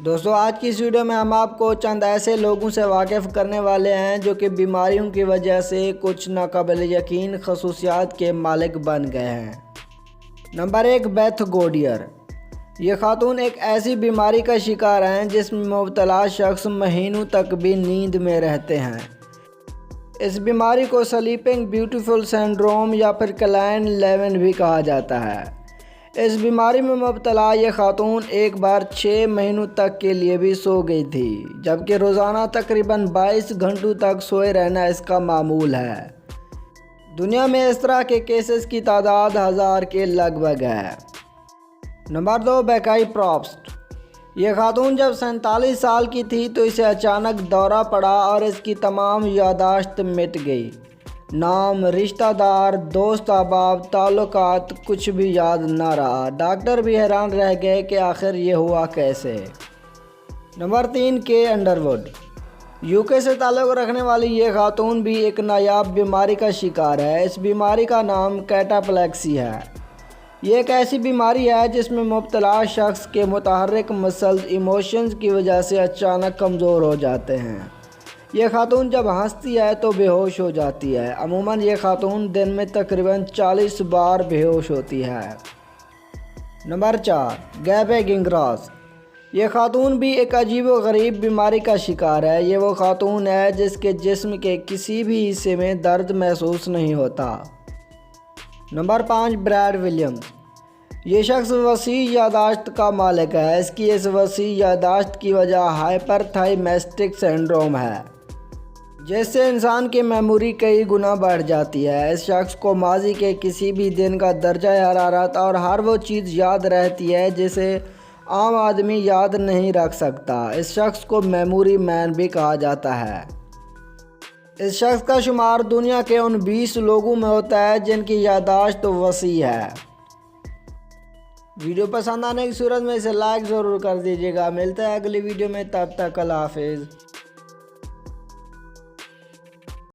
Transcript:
دوستو آج کی اس ویڈیو میں ہم آپ کو چند ایسے لوگوں سے واقف کرنے والے ہیں جو کہ بیماریوں کی وجہ سے کچھ ناقابل یقین خصوصیات کے مالک بن گئے ہیں۔ نمبر 1، بیتھ گوڈیر۔ یہ خاتون ایک ایسی بیماری کا شکار ہیں جس میں مبتلا شخص مہینوں تک بھی نیند میں رہتے ہیں۔ اس بیماری کو سلیپنگ بیوٹیفل سنڈروم یا پھر کلائن 11 بھی کہا جاتا ہے۔ اس بیماری میں مبتلا یہ خاتون ایک بار 6 مہینوں تک کے لیے بھی سو گئی تھی، جبکہ روزانہ تقریباً 22 گھنٹوں تک سوئے رہنا اس کا معمول ہے۔ دنیا میں اس طرح کے کیسز کی تعداد 1000 کے لگ بھگ ہے۔ نمبر 2، بیکائی پروسٹ۔ یہ خاتون جب 47 سال کی تھی تو اسے اچانک دورہ پڑا اور اس کی تمام یادداشت مٹ گئی۔ نام، رشتہ دار، دوست احباب، تعلقات کچھ بھی یاد نہ رہا۔ ڈاکٹر بھی حیران رہ گئے کہ آخر یہ ہوا کیسے۔ نمبر 3، کے انڈروڈ۔ UK سے تعلق رکھنے والی یہ خاتون بھی ایک نایاب بیماری کا شکار ہے۔ اس بیماری کا نام کیٹاپلیکسی ہے۔ یہ ایک ایسی بیماری ہے جس میں مبتلا شخص کے متحرک مسلز ایموشنز کی وجہ سے اچانک کمزور ہو جاتے ہیں۔ یہ خاتون جب ہنستی ہے تو بے ہوش ہو جاتی ہے۔ عموماً یہ خاتون دن میں تقریباً 40 بار بے ہوش ہوتی ہے۔ نمبر 4، گیبے گنگراس۔ یہ خاتون بھی ایک عجیب و غریب بیماری کا شکار ہے۔ یہ وہ خاتون ہے جس کے جسم کے کسی بھی حصے میں درد محسوس نہیں ہوتا۔ Number 5، Brad Williams. یہ شخص وسیع یادداشت کا مالک ہے۔ اس کی اس وسیع یادداشت کی وجہ ہائپر تھائمیسٹک سنڈروم ہے، جس سے انسان کی میموری کئی گنا بڑھ جاتی ہے۔ اس شخص کو ماضی کے کسی بھی دن کا درجہ حرارت اور ہر وہ چیز یاد رہتی ہے جسے عام آدمی یاد نہیں رکھ سکتا۔ اس شخص کو میموری مین بھی کہا جاتا ہے۔ اس شخص کا شمار دنیا کے ان 20 لوگوں میں ہوتا ہے جن کی یادداشت وسیع ہے۔ ویڈیو پسند آنے کی صورت میں اسے لائک ضرور کر دیجیے گا۔ ملتے ہیں اگلی ویڈیو میں، تب تک اللہ حافظ۔